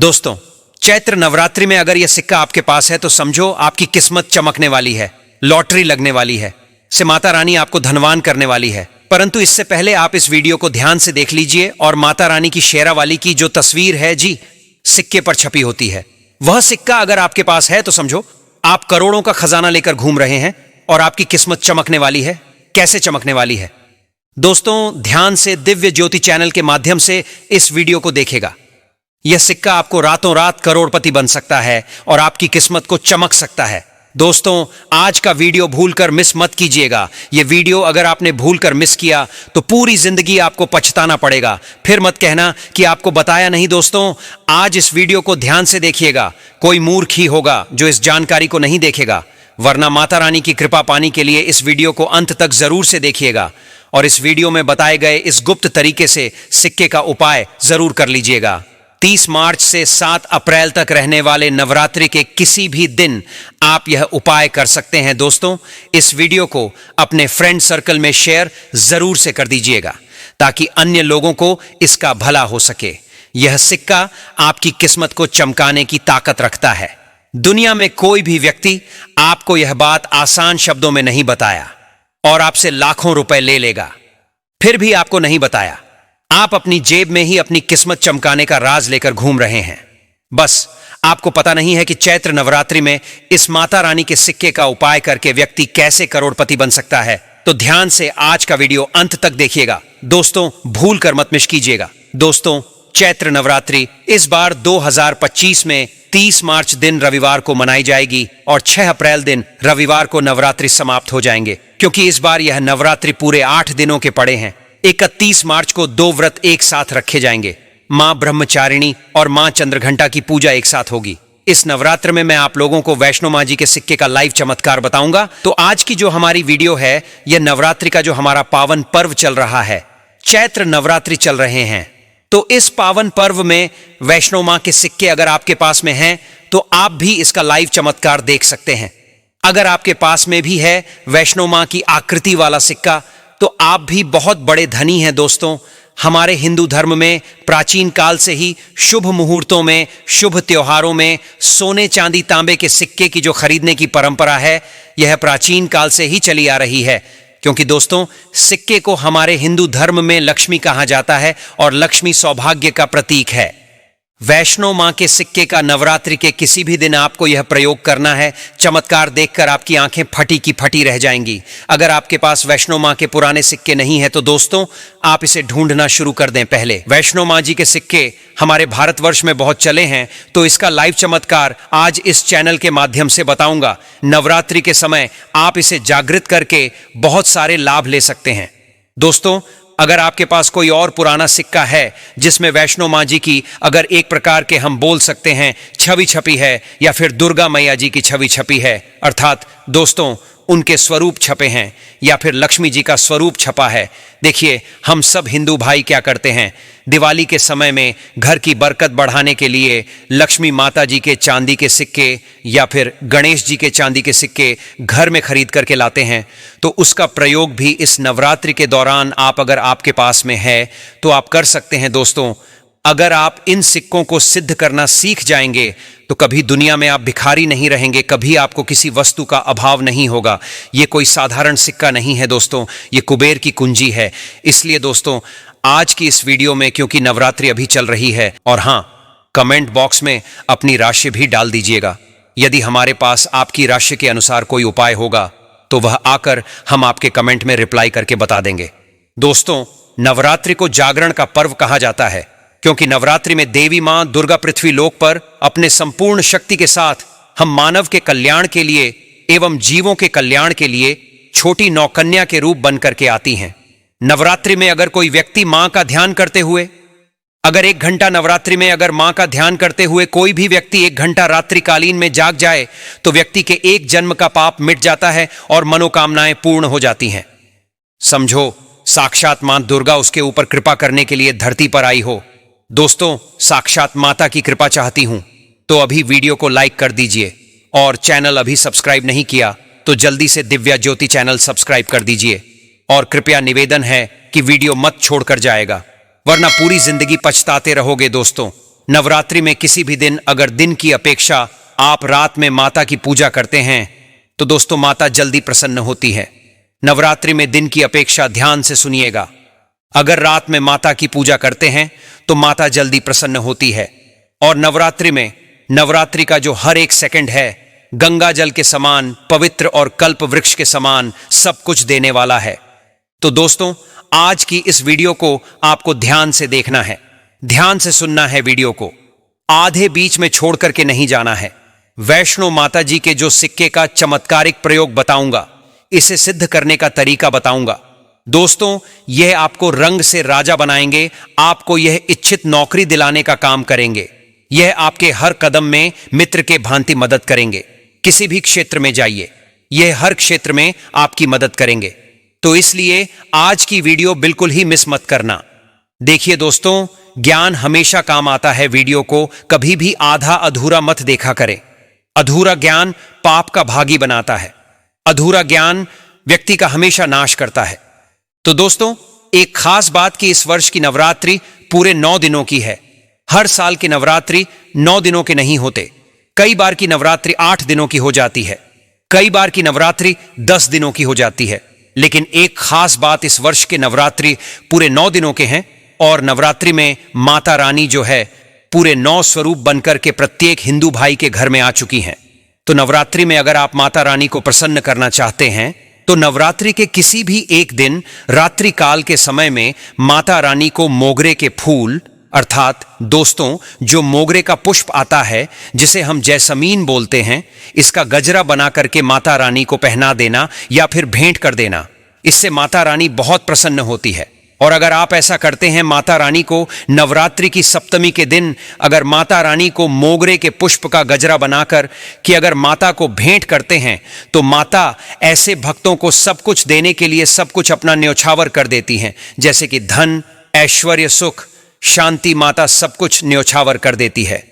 दोस्तों, चैत्र नवरात्रि में अगर यह सिक्का आपके पास है तो समझो आपकी किस्मत चमकने वाली है, लॉटरी लगने वाली है, से माता रानी आपको धनवान करने वाली है। परंतु इससे पहले आप इस वीडियो को ध्यान से देख लीजिए और माता रानी की शेरावाली की जो तस्वीर है जी सिक्के पर छपी होती है, वह सिक्का अगर आपके पास है तो समझो आप करोड़ों का खजाना लेकर घूम रहे हैं और आपकी किस्मत चमकने वाली है। कैसे चमकने वाली है? दोस्तों, ध्यान से दिव्य ज्योति चैनल के माध्यम से इस वीडियो को देखेगा। यह सिक्का आपको रातों रात करोड़पति बन सकता है और आपकी किस्मत को चमक सकता है। दोस्तों, आज का वीडियो भूलकर मिस मत कीजिएगा। यह वीडियो अगर आपने भूलकर मिस किया तो पूरी जिंदगी आपको पछताना पड़ेगा। फिर मत कहना कि आपको बताया नहीं। दोस्तों, आज इस वीडियो को ध्यान से देखिएगा। कोई मूर्ख ही होगा जो इस जानकारी को नहीं देखेगा, वरना माता रानी की कृपा पाने के लिए इस वीडियो को अंत तक जरूर से देखिएगा और इस वीडियो में बताए गए इस गुप्त तरीके से सिक्के का उपाय जरूर कर लीजिएगा। 30 मार्च से 7 अप्रैल तक रहने वाले नवरात्रि के किसी भी दिन आप यह उपाय कर सकते हैं। दोस्तों, इस वीडियो को अपने फ्रेंड सर्कल में शेयर जरूर से कर दीजिएगा ताकि अन्य लोगों को इसका भला हो सके। यह सिक्का आपकी किस्मत को चमकाने की ताकत रखता है। दुनिया में कोई भी व्यक्ति आपको यह बात आसान शब्दों में नहीं बताया और आपसे लाखों रुपए ले लेगा, फिर भी आपको नहीं बताया। आप अपनी जेब में ही अपनी किस्मत चमकाने का राज लेकर घूम रहे हैं। बस आपको पता नहीं है कि चैत्र नवरात्रि में इस माता रानी के सिक्के का उपाय करके व्यक्ति कैसे करोड़पति बन सकता है। तो ध्यान से आज का वीडियो अंत तक देखिएगा। दोस्तों, भूल कर मत मिस कीजिएगा। दोस्तों, चैत्र नवरात्रि इस बार 2025 में 30 मार्च दिन रविवार को मनाई जाएगी और 6 अप्रैल दिन रविवार को नवरात्रि समाप्त हो जाएंगे, क्योंकि इस बार यह नवरात्रि पूरे 8 दिनों के पड़े हैं। 31 मार्च को 2 व्रत एक साथ रखे जाएंगे। मां ब्रह्मचारिणी और मां चंद्रघंटा की पूजा एक साथ होगी। इस नवरात्र में मैं आप लोगों को वैष्णो मां जी के सिक्के का लाइव चमत्कार बताऊंगा। तो आज की जो हमारी वीडियो है, यह नवरात्रि का जो हमारा पावन पर्व चल रहा है, चैत्र नवरात्रि चल रहे हैं। तो इस पावन पर्व में वैष्णो मां के सिक्के अगर आपके पास में हैं तो आप भी इसका लाइव चमत्कार देख सकते हैं। अगर आपके पास में भी है वैष्णो मां की आकृति वाला सिक्का तो आप भी बहुत बड़े धनी हैं। दोस्तों, हमारे हिंदू धर्म में प्राचीन काल से ही शुभ मुहूर्तों में, शुभ त्योहारों में सोने चांदी तांबे के सिक्के की जो खरीदने की परंपरा है, यह प्राचीन काल से ही चली आ रही है। क्योंकि दोस्तों, सिक्के को हमारे हिंदू धर्म में लक्ष्मी कहा जाता है और लक्ष्मी सौभाग्य का प्रतीक है। वैष्णो मां के सिक्के का नवरात्रि के किसी भी दिन आपको यह प्रयोग करना है। चमत्कार देखकर आपकी आंखें फटी की फटी रह जाएंगी। अगर आपके पास वैष्णो मां के पुराने सिक्के नहीं है तो दोस्तों, आप इसे ढूंढना शुरू कर दें। पहले वैष्णो मां जी के सिक्के हमारे भारतवर्ष में बहुत चले हैं, तो इसका लाइव चमत्कार आज इस चैनल के माध्यम से बताऊंगा। नवरात्रि के समय आप इसे जागृत करके बहुत सारे लाभ ले सकते हैं। दोस्तों, अगर आपके पास कोई और पुराना सिक्का है जिसमें वैष्णो मां जी की अगर एक प्रकार के हम बोल सकते हैं छवि छपी है या फिर दुर्गा मैया जी की छवि छपी है, अर्थात दोस्तों उनके स्वरूप छपे हैं या फिर लक्ष्मी जी का स्वरूप छपा है। देखिए, हम सब हिंदू भाई क्या करते हैं, दिवाली के समय में घर की बरकत बढ़ाने के लिए लक्ष्मी माता जी के चांदी के सिक्के या फिर गणेश जी के चांदी के सिक्के घर में खरीद करके लाते हैं। तो उसका प्रयोग भी इस नवरात्रि के दौरान आप अगर आपके पास में है तो आप कर सकते हैं। दोस्तों, अगर आप इन सिक्कों को सिद्ध करना सीख जाएंगे तो कभी दुनिया में आप भिखारी नहीं रहेंगे, कभी आपको किसी वस्तु का अभाव नहीं होगा। ये कोई साधारण सिक्का नहीं है दोस्तों, ये कुबेर की कुंजी है। इसलिए दोस्तों, आज की इस वीडियो में, क्योंकि नवरात्रि अभी चल रही है, और हाँ, कमेंट बॉक्स में अपनी राशि भी डाल दीजिएगा। यदि हमारे पास आपकी राशि के अनुसार कोई उपाय होगा तो वह आकर हम आपके कमेंट में रिप्लाई करके बता देंगे। दोस्तों, नवरात्रि को जागरण का पर्व कहा जाता है क्योंकि नवरात्रि में देवी मां दुर्गा पृथ्वी लोक पर अपने संपूर्ण शक्ति के साथ हम मानव के कल्याण के लिए एवं जीवों के कल्याण के लिए छोटी नौकन्या के रूप बनकर के आती हैं। नवरात्रि में अगर कोई व्यक्ति मां का ध्यान करते हुए, अगर 1 घंटा नवरात्रि में अगर मां का ध्यान करते हुए कोई भी व्यक्ति 1 घंटा रात्रिकालीन में जाग जाए तो व्यक्ति के एक जन्म का पाप मिट जाता है और मनोकामनाएं पूर्ण हो जाती हैं। समझो साक्षात मां दुर्गा उसके ऊपर कृपा करने के लिए धरती पर आई हो। दोस्तों, साक्षात माता की कृपा चाहती हूं तो अभी वीडियो को लाइक कर दीजिए और चैनल अभी सब्सक्राइब नहीं किया तो जल्दी से दिव्या ज्योति चैनल सब्सक्राइब कर दीजिए। और कृपया निवेदन है कि वीडियो मत छोड़कर जाएगा, वरना पूरी जिंदगी पछताते रहोगे। दोस्तों, नवरात्रि में किसी भी दिन अगर दिन की अपेक्षा आप रात में माता की पूजा करते हैं तो दोस्तों माता जल्दी प्रसन्न होती है। नवरात्रि में दिन की अपेक्षा ध्यान से सुनिएगा, अगर रात में माता की पूजा करते हैं तो माता जल्दी प्रसन्न होती है। और नवरात्रि में नवरात्रि का जो हर एक सेकंड है गंगा जल के समान पवित्र और कल्प वृक्ष के समान सब कुछ देने वाला है। तो दोस्तों आज की इस वीडियो को आपको ध्यान से देखना है, ध्यान से सुनना है, वीडियो को आधे बीच में छोड़ करके नहीं जाना है। वैष्णो माता जी के जो सिक्के का चमत्कारिक प्रयोग बताऊंगा, इसे सिद्ध करने का तरीका बताऊंगा। दोस्तों यह आपको रंग से राजा बनाएंगे, आपको यह इच्छित नौकरी दिलाने का काम करेंगे, यह आपके हर कदम में मित्र के भांति मदद करेंगे। किसी भी क्षेत्र में जाइए, यह हर क्षेत्र में आपकी मदद करेंगे। तो इसलिए आज की वीडियो बिल्कुल ही मिस मत करना। देखिए दोस्तों, ज्ञान हमेशा काम आता है, वीडियो को कभी भी आधा अधूरा मत देखा करें। अधूरा ज्ञान पाप का भागी बनाता है, अधूरा ज्ञान व्यक्ति का हमेशा नाश करता है। तो दोस्तों एक खास बात कि इस वर्ष की नवरात्रि पूरे 9 दिनों की है। हर साल की नवरात्रि 9 दिनों के नहीं होते, कई बार की नवरात्रि 8 दिनों की हो जाती है, कई बार की नवरात्रि 10 दिनों की हो जाती है। लेकिन एक खास बात, इस वर्ष के नवरात्रि पूरे 9 दिनों के हैं और नवरात्रि में माता रानी जो है पूरे 9 स्वरूप बनकर के प्रत्येक हिंदू भाई के घर में आ चुकी हैं। तो नवरात्रि में अगर आप माता रानी को प्रसन्न करना चाहते हैं तो नवरात्रि के किसी भी एक दिन रात्रि काल के समय में माता रानी को मोगरे के फूल, अर्थात दोस्तों जो मोगरे का पुष्प आता है जिसे हम जैसमीन बोलते हैं, इसका गजरा बना करके माता रानी को पहना देना या फिर भेंट कर देना। इससे माता रानी बहुत प्रसन्न होती है। और अगर आप ऐसा करते हैं, माता रानी को नवरात्रि की सप्तमी के दिन अगर माता रानी को मोगरे के पुष्प का गजरा बनाकर कि अगर माता को भेंट करते हैं तो माता ऐसे भक्तों को सब कुछ देने के लिए सब कुछ अपना न्योछावर कर देती हैं, जैसे कि धन, ऐश्वर्य, सुख, शांति, माता सब कुछ न्योछावर कर देती है।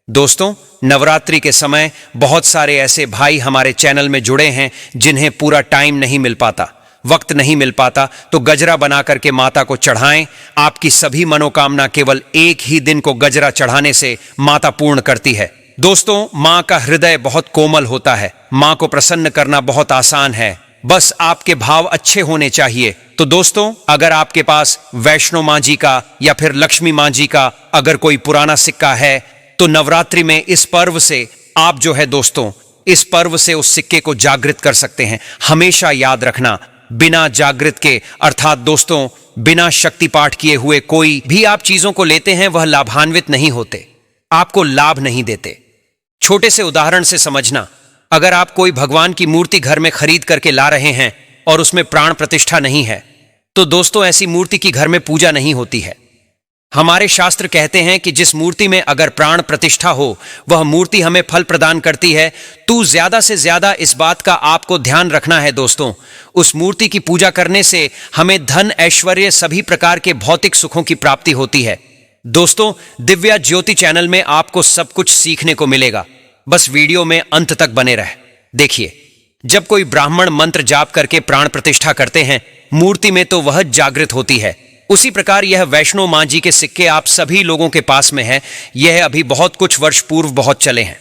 दोस्तों नवरात्रि के समय बहुत सारे ऐसे भाई हमारे चैनल में जुड़े हैं जिन्हें पूरा टाइम नहीं मिल पाता, वक्त नहीं मिल पाता, तो गजरा बना करके माता को चढ़ाएं। आपकी सभी मनोकामना केवल एक ही दिन को गजरा चढ़ाने से माता पूर्ण करती है। दोस्तों मां का हृदय बहुत कोमल होता है, मां को प्रसन्न करना बहुत आसान है, बस आपके भाव अच्छे होने चाहिए। तो दोस्तों अगर आपके पास वैष्णो मां जी का या फिर लक्ष्मी मां जी का अगर कोई पुराना सिक्का है तो नवरात्रि में इस पर्व से आप जो है दोस्तों इस पर्व से उस सिक्के को जागृत कर सकते हैं। हमेशा याद रखना, बिना जागृत के अर्थात दोस्तों बिना शक्ति पाठ किए हुए कोई भी आप चीजों को लेते हैं वह लाभान्वित नहीं होते, आपको लाभ नहीं देते। छोटे से उदाहरण से समझना, अगर आप कोई भगवान की मूर्ति घर में खरीद करके ला रहे हैं और उसमें प्राण प्रतिष्ठा नहीं है तो दोस्तों ऐसी मूर्ति की घर में पूजा नहीं होती है। हमारे शास्त्र कहते हैं कि जिस मूर्ति में अगर प्राण प्रतिष्ठा हो वह मूर्ति हमें फल प्रदान करती है। तो ज्यादा से ज्यादा इस बात का आपको ध्यान रखना है दोस्तों, उस मूर्ति की पूजा करने से हमें धन, ऐश्वर्य, सभी प्रकार के भौतिक सुखों की प्राप्ति होती है। दोस्तों दिव्या ज्योति चैनल में आपको सब कुछ सीखने को मिलेगा, बस वीडियो में अंत तक बने रहे। देखिए जब कोई ब्राह्मण मंत्र जाप करके प्राण प्रतिष्ठा करते हैं मूर्ति में तो वह जागृत होती है। उसी प्रकार यह वैष्णो मां जी के सिक्के आप सभी लोगों के पास में है, यह अभी बहुत कुछ वर्ष पूर्व बहुत चले हैं।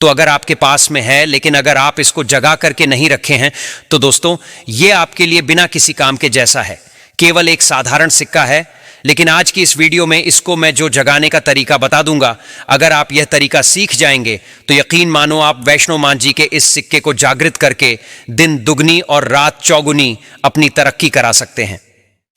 तो अगर आपके पास में है लेकिन अगर आप इसको जगा करके नहीं रखे हैं तो दोस्तों यह आपके लिए बिना किसी काम के जैसा है, केवल एक साधारण सिक्का है। लेकिन आज की इस वीडियो में इसको मैं जो जगाने का तरीका बता दूंगा, अगर आप यह तरीका सीख जाएंगे तो यकीन मानो आप वैष्णो मां जी के इस सिक्के को जागृत करके दिन दुगनी और रात चौगुनी अपनी तरक्की करा सकते हैं।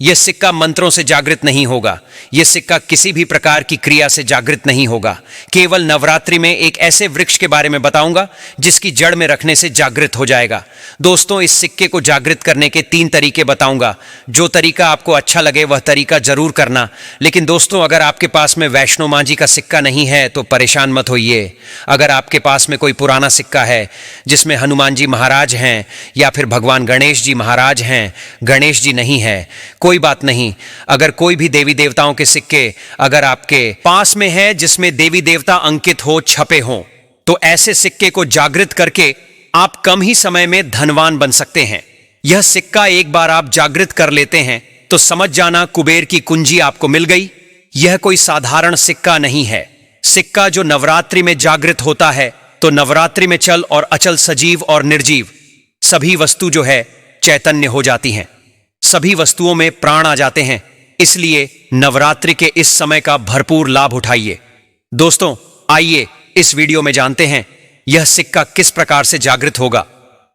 यह सिक्का मंत्रों से जागृत नहीं होगा, यह सिक्का किसी भी प्रकार की क्रिया से जागृत नहीं होगा। केवल नवरात्रि में एक ऐसे वृक्ष के बारे में बताऊंगा जिसकी जड़ में रखने से जागृत हो जाएगा। दोस्तों इस सिक्के को जागृत करने के 3 तरीके बताऊंगा, जो तरीका आपको अच्छा लगे वह तरीका जरूर करना। लेकिन दोस्तों अगर आपके पास में वैष्णो मां जी का सिक्का नहीं है तो परेशान मत होइए। अगर आपके पास में कोई पुराना सिक्का है जिसमें हनुमान जी महाराज हैं या फिर भगवान गणेश जी महाराज हैं, गणेश जी नहीं है, कोई बात नहीं। अगर कोई भी देवी देवताओं के सिक्के अगर आपके पास में है जिसमें देवी देवता अंकित हो, छपे हो, तो ऐसे सिक्के को जागृत करके आप कम ही समय में धनवान बन सकते हैं। यह सिक्का एक बार आप जागृत कर लेते हैं तो समझ जाना कुबेर की कुंजी आपको मिल गई। यह कोई साधारण सिक्का नहीं है। सिक्का जो नवरात्रि में जागृत होता है, तो नवरात्रि में चल और अचल, सजीव और निर्जीव सभी वस्तु जो है चैतन्य हो जाती हैं, सभी वस्तुओं में प्राण आ जाते हैं। इसलिए नवरात्रि के इस समय का भरपूर लाभ उठाइए। दोस्तों, आइए इस वीडियो में जानते हैं यह सिक्का किस प्रकार से जागृत होगा।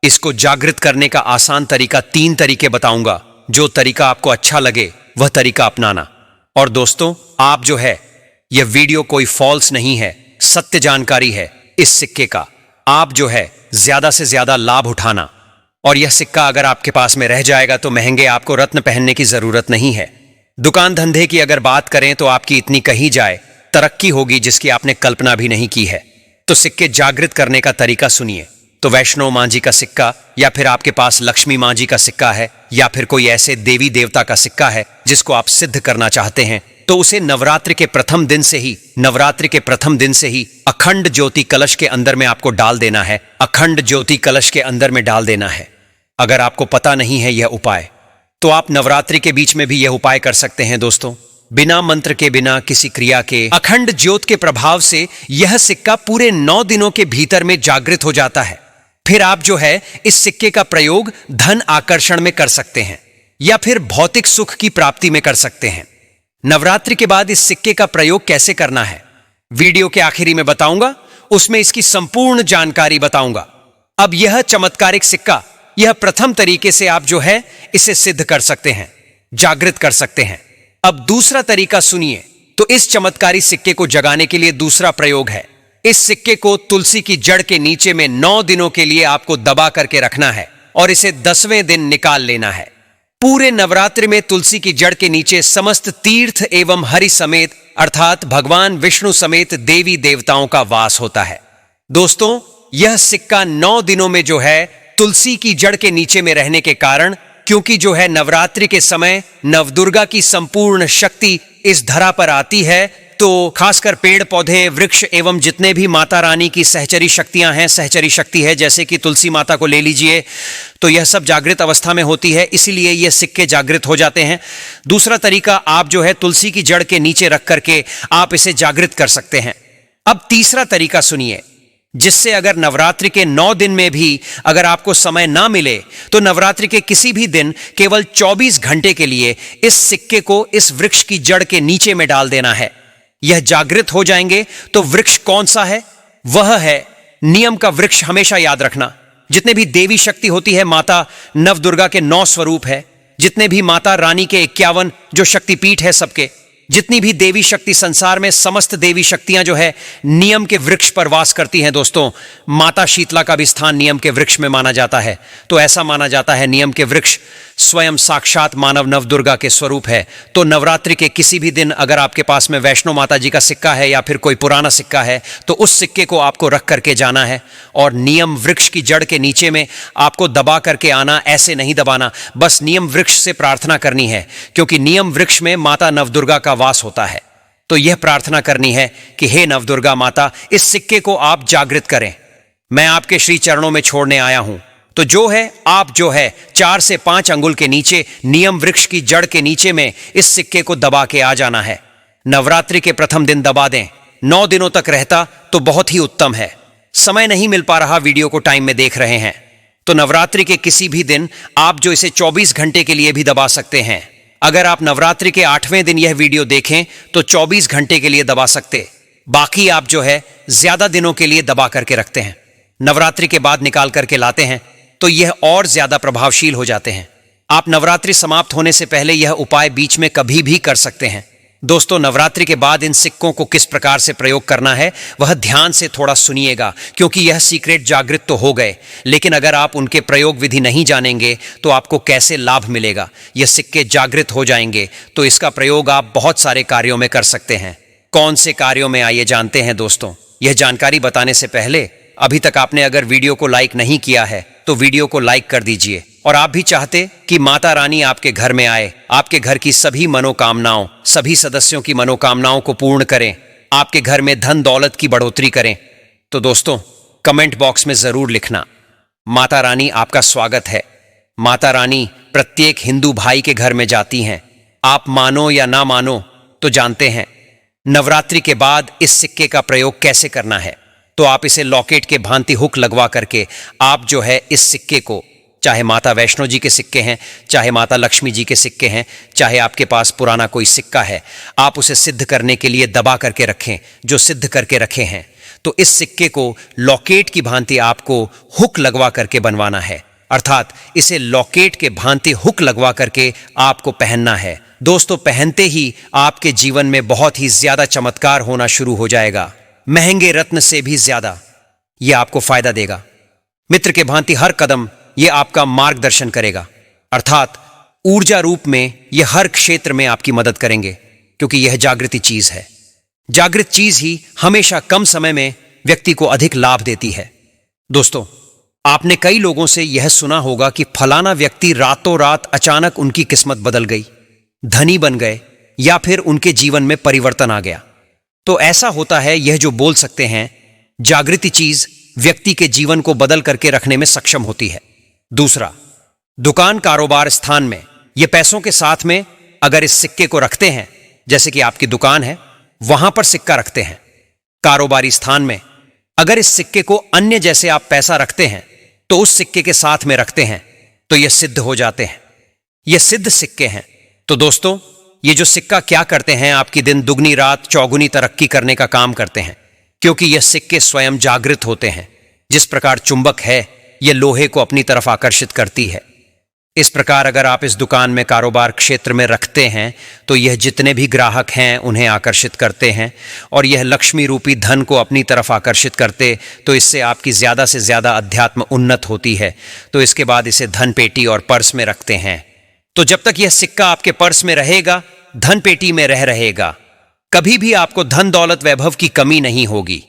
इसको जागृत करने का आसान तरीका 3 तरीके बताऊंगा। जो तरीका आपको अच्छा लगे वह तरीका अपनाना। और दोस्तों, आप जो है, यह वीडियो कोई फॉल्स नहीं है, सत्य जानकारी है इस सिक्के का। आप जो है ज्यादा से ज्यादा लाभ उठाना। और यह सिक्का अगर आपके पास में रह जाएगा तो महंगे आपको रत्न पहनने की जरूरत नहीं है। दुकान धंधे की अगर बात करें तो आपकी इतनी कही जाए तरक्की होगी जिसकी आपने कल्पना भी नहीं की है। तो सिक्के जागृत करने का तरीका सुनिए। तो वैष्णो मां जी का सिक्का, या फिर आपके पास लक्ष्मी मां जी का सिक्का है, या फिर कोई ऐसे देवी देवता का सिक्का है जिसको आप सिद्ध करना चाहते हैं, तो उसे नवरात्रि के प्रथम दिन से ही अखंड ज्योति कलश के अंदर में आपको डाल देना है। अखंड ज्योति कलश के अंदर में डाल देना है। अगर आपको पता नहीं है यह उपाय, तो आप नवरात्रि के बीच में भी यह उपाय कर सकते हैं। दोस्तों, बिना मंत्र के, बिना किसी क्रिया के, अखंड ज्योत के प्रभाव से यह सिक्का पूरे 9 दिनों के भीतर में जागृत हो जाता है। फिर आप जो है इस सिक्के का प्रयोग धन आकर्षण में कर सकते हैं, या फिर भौतिक सुख की प्राप्ति में कर सकते हैं। नवरात्रि के बाद इस सिक्के का प्रयोग कैसे करना है, वीडियो के आखिरी में बताऊंगा। उसमें इसकी संपूर्ण जानकारी बताऊंगा। अब यह चमत्कारिक सिक्का, यह प्रथम तरीके से आप जो है इसे सिद्ध कर सकते हैं, जागृत कर सकते हैं। अब दूसरा तरीका सुनिए। तो इस चमत्कारी सिक्के को जगाने के लिए दूसरा प्रयोग है। इस सिक्के को तुलसी की जड़ के नीचे में 9 दिनों के लिए आपको दबा करके रखना है और इसे 10वें दिन निकाल लेना है। पूरे नवरात्रि में तुलसी की जड़ के नीचे समस्त तीर्थ एवं हरि समेत, अर्थात भगवान विष्णु समेत देवी देवताओं का वास होता है। दोस्तों, यह सिक्का 9 दिनों में जो है तुलसी की जड़ के नीचे में रहने के कारण, क्योंकि जो है नवरात्रि के समय नवदुर्गा की संपूर्ण शक्ति इस धरा पर आती है, तो खासकर पेड़ पौधे, वृक्ष एवं जितने भी माता रानी की सहचरी शक्तियां हैं, सहचरी शक्ति है, जैसे कि तुलसी माता को ले लीजिए, तो यह सब जागृत अवस्था में होती है। इसीलिए यह सिक्के जागृत हो जाते हैं। दूसरा तरीका, आप जो है तुलसी की जड़ के नीचे रख करके आप इसे जागृत कर सकते हैं। अब तीसरा तरीका सुनिए, जिससे अगर नवरात्रि के 9 दिन में भी अगर आपको समय ना मिले, तो नवरात्रि के किसी भी दिन केवल 24 घंटे के लिए इस सिक्के को इस वृक्ष की जड़ के नीचे में डाल देना है। यह जागृत हो जाएंगे। तो वृक्ष कौन सा है? वह है नियम का वृक्ष। हमेशा याद रखना, जितने भी देवी शक्ति होती है, माता नवदुर्गा के 9 स्वरूप है, जितने भी माता रानी के 51 जो शक्तिपीठ है, सबके जितनी भी देवी शक्ति संसार में, समस्त देवी शक्तियां जो है नियम के वृक्ष पर वास करती हैं। दोस्तों, माता शीतला का भी स्थान नियम के वृक्ष में माना जाता है। तो ऐसा माना जाता है नियम के वृक्ष स्वयं साक्षात मानव नवदुर्गा के स्वरूप है। तो नवरात्रि के किसी भी दिन अगर आपके पास में वैष्णो माता जी का सिक्का है या फिर कोई पुराना सिक्का है, तो उस सिक्के को आपको रख करके जाना है और नियम वृक्ष की जड़ के नीचे में आपको दबा करके आना। ऐसे नहीं दबाना, बस नियम वृक्ष से प्रार्थना करनी है, क्योंकि नियम वृक्ष में माता नवदुर्गा का वास होता है। तो यह प्रार्थना करनी है कि हे नवदुर्गा माता, इस सिक्के को आप जागृत करें, मैं आपके श्री चरणों में छोड़ने आया हूं। तो जो है आप जो है 4 से 5 अंगुल के नीचे नियम वृक्ष की जड़ के नीचे में इस सिक्के को दबा के आ जाना है। नवरात्रि के प्रथम दिन दबा दें, 9 दिनों तक रहता तो बहुत ही उत्तम है। समय नहीं मिल पा रहा, वीडियो को टाइम में देख रहे हैं, तो नवरात्रि के किसी भी दिन आप जो इसे 24 घंटे के लिए भी दबा सकते हैं। अगर आप नवरात्रि के 8वें दिन यह वीडियो देखें तो 24 घंटे के लिए दबा सकते, बाकी आप जो है ज्यादा दिनों के लिए दबा करके रखते हैं। नवरात्रि के बाद निकाल करके लाते हैं तो यह और ज्यादा प्रभावशील हो जाते हैं। आप नवरात्रि समाप्त होने से पहले यह उपाय बीच में कभी भी कर सकते हैं। दोस्तों, नवरात्रि के बाद इन सिक्कों को किस प्रकार से प्रयोग करना है वह ध्यान से थोड़ा सुनिएगा, क्योंकि यह सीक्रेट जागृत तो हो गए, लेकिन अगर आप उनके प्रयोग विधि नहीं जानेंगे तो आपको कैसे लाभ मिलेगा। यह सिक्के जागृत हो जाएंगे तो इसका प्रयोग आप बहुत सारे कार्यों में कर सकते हैं। कौन से कार्यों में, आइए जानते हैं। दोस्तों, यह जानकारी बताने से पहले अभी तक आपने अगर वीडियो को लाइक नहीं किया है तो वीडियो को लाइक कर दीजिए। और आप भी चाहते कि माता रानी आपके घर में आए, आपके घर की सभी मनोकामनाओं, सभी सदस्यों की मनोकामनाओं को पूर्ण करें, आपके घर में धन दौलत की बढ़ोतरी करें, तो दोस्तों कमेंट बॉक्स में जरूर लिखना, माता रानी आपका स्वागत है। माता रानी प्रत्येक हिंदू भाई के घर में जाती हैं। आप मानो या ना मानो तो जानते हैं, नवरात्रि के बाद इस सिक्के का प्रयोग कैसे करना है, तो आप इसे लॉकेट के भांति हुक लगवा करके आप जो है इस सिक्के को, चाहे माता वैष्णो जी के सिक्के हैं, चाहे माता लक्ष्मी जी के सिक्के हैं, चाहे आपके पास पुराना कोई सिक्का है, आप उसे सिद्ध करने के लिए दबा करके रखें जो सिद्ध करके रखे हैं। तो इस सिक्के को लॉकेट की भांति आपको हुक लगवा करके बनवाना है, अर्थात इसे लॉकेट के भांति हुक लगवा करके आपको पहनना है। दोस्तों, पहनते ही आपके जीवन में बहुत ही ज्यादा चमत्कार होना शुरू हो जाएगा, महंगे रत्न से भी ज्यादा यह आपको फायदा देगा। मित्र के भांति हर कदम यह आपका मार्गदर्शन करेगा, अर्थात ऊर्जा रूप में यह हर क्षेत्र में आपकी मदद करेंगे, क्योंकि यह जागृति चीज है। जागृत चीज ही हमेशा कम समय में व्यक्ति को अधिक लाभ देती है। दोस्तों, आपने कई लोगों से यह सुना होगा कि फलाना व्यक्ति रातों रात अचानक उनकी किस्मत बदल गई, धनी बन गए, या फिर उनके जीवन में परिवर्तन आ गया। तो ऐसा होता है, यह जो बोल सकते हैं, जागृति चीज व्यक्ति के जीवन को बदल करके रखने में सक्षम होती है। दूसरा, दुकान कारोबार स्थान में यह पैसों के साथ में अगर इस सिक्के को रखते हैं, जैसे कि आपकी दुकान है वहां पर सिक्का रखते हैं, कारोबारी स्थान में अगर इस सिक्के को अन्य जैसे आप पैसा रखते हैं तो उस सिक्के के साथ में रखते हैं तो यह सिद्ध हो जाते हैं, यह सिद्ध सिक्के हैं। तो दोस्तों, ये जो सिक्का क्या करते हैं, आपकी दिन दुगनी रात चौगुनी तरक्की करने का काम करते हैं, क्योंकि यह सिक्के स्वयं जागृत होते हैं। जिस प्रकार चुंबक है, यह लोहे को अपनी तरफ आकर्षित करती है। इस प्रकार अगर आप इस दुकान में कारोबार क्षेत्र में रखते हैं तो यह जितने भी ग्राहक हैं उन्हें आकर्षित करते हैं, और यह लक्ष्मी रूपी धन को अपनी तरफ आकर्षित करते, तो इससे आपकी ज्यादा से ज्यादा अध्यात्म उन्नत होती है। तो इसके बाद इसे धन पेटी और पर्स में रखते हैं। तो जब तक यह सिक्का आपके पर्स में रहेगा, धन पेटी में रहेगा, कभी भी आपको धन दौलत वैभव की कमी नहीं होगी।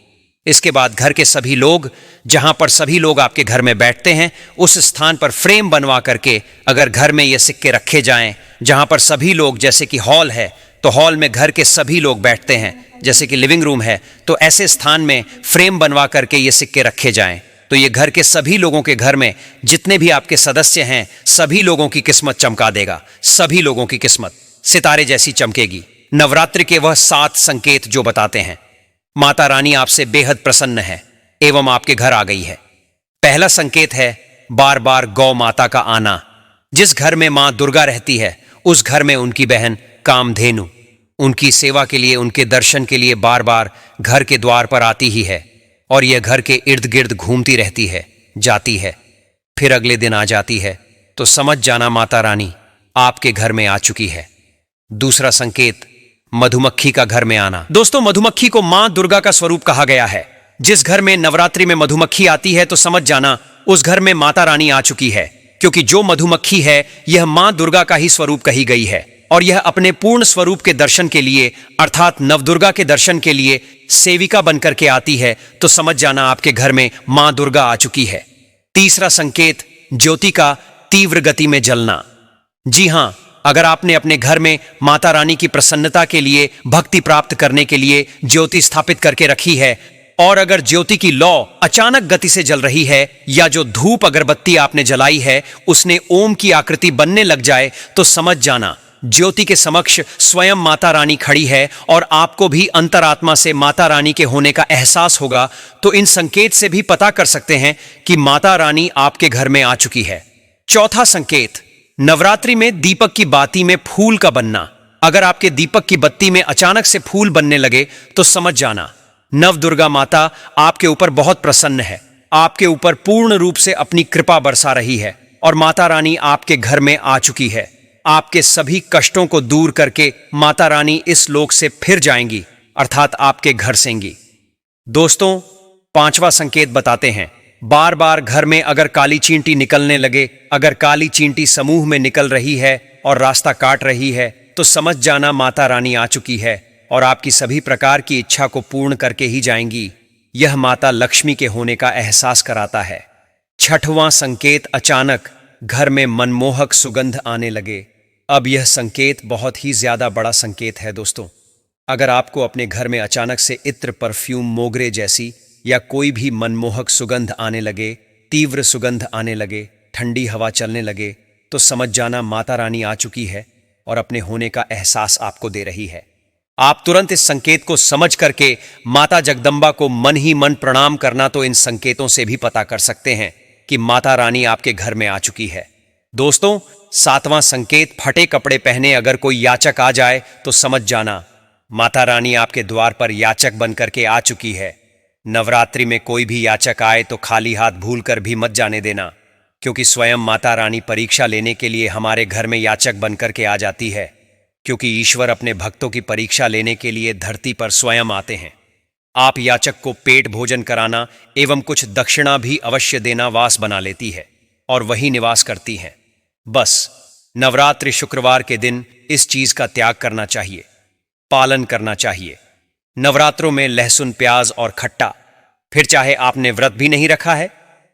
इसके बाद घर के सभी लोग, जहां पर सभी लोग आपके घर में बैठते हैं, उस स्थान पर फ्रेम बनवा करके अगर घर में ये सिक्के रखे जाएं, जहां पर सभी लोग, जैसे कि हॉल है तो हॉल में घर के सभी लोग बैठते हैं, जैसे कि लिविंग रूम है तो ऐसे स्थान में फ्रेम बनवा करके ये सिक्के रखे जाएं, तो ये घर के सभी लोगों के घर में जितने भी आपके सदस्य हैं सभी लोगों की किस्मत चमका देगा। सभी लोगों की किस्मत सितारे जैसी चमकेगी। नवरात्रि के वह 7 संकेत जो बताते हैं, माता रानी आपसे बेहद प्रसन्न है एवं आपके घर आ गई है। पहला संकेत है बार बार गौ माता का आना। जिस घर में मां दुर्गा रहती है उस घर में उनकी बहन कामधेनु उनकी सेवा के लिए, उनके दर्शन के लिए बार बार घर के द्वार पर आती ही है, और यह घर के इर्द गिर्द घूमती रहती है, जाती है, फिर अगले दिन आ जाती है। तो समझ जाना माता रानी आपके घर में आ चुकी है। दूसरा संकेत, मधुमक्खी का घर में आना। दोस्तों, मधुमक्खी को मां दुर्गा का स्वरूप कहा गया है। जिस घर में नवरात्रि में मधुमक्खी आती है तो समझ जाना उस घर में माता रानी आ चुकी है, क्योंकि जो मधुमक्खी है यह मां दुर्गा का ही स्वरूप कही गई है, और यह अपने पूर्ण स्वरूप के दर्शन के लिए, अर्थात नवदुर्गा के दर्शन के लिए सेविका बनकर के आती है। तो समझ जाना आपके घर में मां दुर्गा आ चुकी है। तीसरा संकेत, ज्योति का तीव्र गति में जलना। जी हां, अगर आपने अपने घर में माता रानी की प्रसन्नता के लिए, भक्ति प्राप्त करने के लिए ज्योति स्थापित करके रखी है, और अगर ज्योति की लौ अचानक गति से जल रही है, या जो धूप अगरबत्ती आपने जलाई है उसने ओम की आकृति बनने लग जाए, तो समझ जाना ज्योति के समक्ष स्वयं माता रानी खड़ी है, और आपको भी अंतरात्मा से माता रानी के होने का एहसास होगा। तो इन संकेत से भी पता कर सकते हैं कि माता रानी आपके घर में आ चुकी है। चौथा संकेत, नवरात्रि में दीपक की बाती में फूल का बनना। अगर आपके दीपक की बत्ती में अचानक से फूल बनने लगे तो समझ जाना नव दुर्गा माता आपके ऊपर बहुत प्रसन्न है, आपके ऊपर पूर्ण रूप से अपनी कृपा बरसा रही है, और माता रानी आपके घर में आ चुकी है। आपके सभी कष्टों को दूर करके माता रानी इस लोक से फिर जाएंगी, अर्थात आपके घर सेंगी। दोस्तों, 5वां संकेत बताते हैं, बार बार घर में अगर काली चींटी निकलने लगे, अगर काली चींटी समूह में निकल रही है और रास्ता काट रही है, तो समझ जाना माता रानी आ चुकी है, और आपकी सभी प्रकार की इच्छा को पूर्ण करके ही जाएंगी। यह माता लक्ष्मी के होने का एहसास कराता है। 6वां संकेत, अचानक घर में मनमोहक सुगंध आने लगे। अब यह संकेत बहुत ही ज्यादा बड़ा संकेत है। दोस्तों, अगर आपको अपने घर में अचानक से इत्र, परफ्यूम, मोगरे जैसी या कोई भी मनमोहक सुगंध आने लगे, तीव्र सुगंध आने लगे, ठंडी हवा चलने लगे, तो समझ जाना माता रानी आ चुकी है और अपने होने का एहसास आपको दे रही है। आप तुरंत इस संकेत को समझ करके माता जगदम्बा को मन ही मन प्रणाम करना तो इन संकेतों से भी पता कर सकते हैं कि माता रानी आपके घर में आ चुकी है। दोस्तों, 7वां संकेत, फटे कपड़े पहने अगर कोई याचक आ जाए तो समझ जाना माता रानी आपके द्वार पर याचक बनकर के आ चुकी है। नवरात्रि में कोई भी याचक आए तो खाली हाथ भूलकर भी मत जाने देना, क्योंकि स्वयं माता रानी परीक्षा लेने के लिए हमारे घर में याचक बनकर के आ जाती है, क्योंकि ईश्वर अपने भक्तों की परीक्षा लेने के लिए धरती पर स्वयं आते हैं। आप याचक को पेट भोजन कराना एवं कुछ दक्षिणा भी अवश्य देना वास बना लेती है और वही निवास करती हैं। बस नवरात्रि शुक्रवार के दिन इस चीज का त्याग करना चाहिए, पालन करना चाहिए। नवरात्रों में लहसुन, प्याज और खट्टा, फिर चाहे आपने व्रत भी नहीं रखा है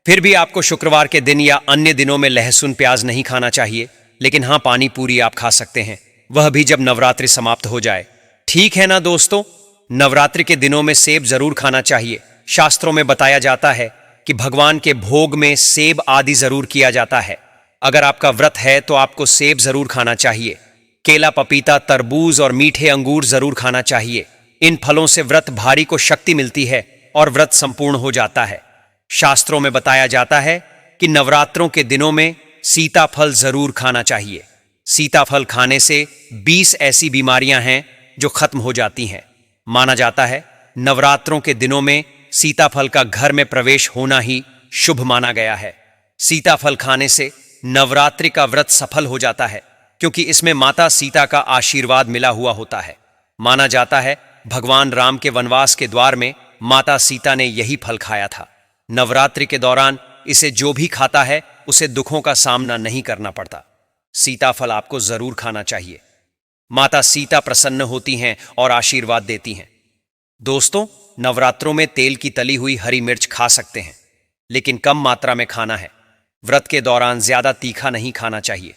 फिर भी आपको शुक्रवार के दिन या अन्य दिनों में लहसुन प्याज नहीं खाना चाहिए। लेकिन हाँ, पानी पूरी आप खा सकते हैं, वह भी जब नवरात्रि समाप्त हो जाए। ठीक है ना दोस्तों? नवरात्रि के दिनों में सेब जरूर खाना चाहिए। शास्त्रों में बताया जाता है कि भगवान के भोग में सेब आदि जरूर किया जाता है। अगर आपका व्रत है तो आपको सेब जरूर खाना चाहिए। केला, पपीता, तरबूज और मीठे अंगूर जरूर खाना चाहिए। इन फलों से व्रत भारी को शक्ति मिलती है और व्रत संपूर्ण हो जाता है। शास्त्रों में बताया जाता है कि नवरात्रों के दिनों में सीताफल जरूर खाना चाहिए। सीताफल खाने से 20 ऐसी बीमारियां हैं जो खत्म हो जाती हैं। माना जाता है नवरात्रों के दिनों में सीताफल का घर में प्रवेश होना ही शुभ माना गया है। सीताफल खाने से नवरात्रि का व्रत सफल हो जाता है, क्योंकि इसमें माता सीता का आशीर्वाद मिला हुआ होता है। माना जाता है भगवान राम के वनवास के द्वार में माता सीता ने यही फल खाया था। नवरात्रि के दौरान इसे जो भी खाता है उसे दुखों का सामना नहीं करना पड़ता। सीताफल आपको जरूर खाना चाहिए। माता सीता प्रसन्न होती हैं और आशीर्वाद देती हैं। दोस्तों, नवरात्रों में तेल की तली हुई हरी मिर्च खा सकते हैं, लेकिन कम मात्रा में खाना है। व्रत के दौरान ज्यादा तीखा नहीं खाना चाहिए।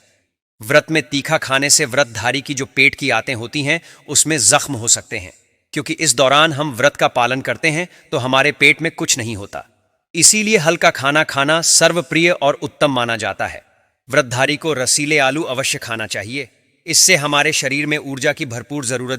व्रत में तीखा खाने से व्रतधारी की जो पेट की आंतें होती हैं उसमें जख्म हो सकते हैं, क्योंकि इस दौरान हम व्रत का पालन करते हैं तो हमारे पेट में कुछ नहीं होता। इसीलिए हल्का खाना खाना सर्वप्रिय और उत्तम माना जाता है। व्रतधारी को रसीले आलू अवश्य खाना चाहिए। इससे हमारे शरीर में ऊर्जा की भरपूर जरूरत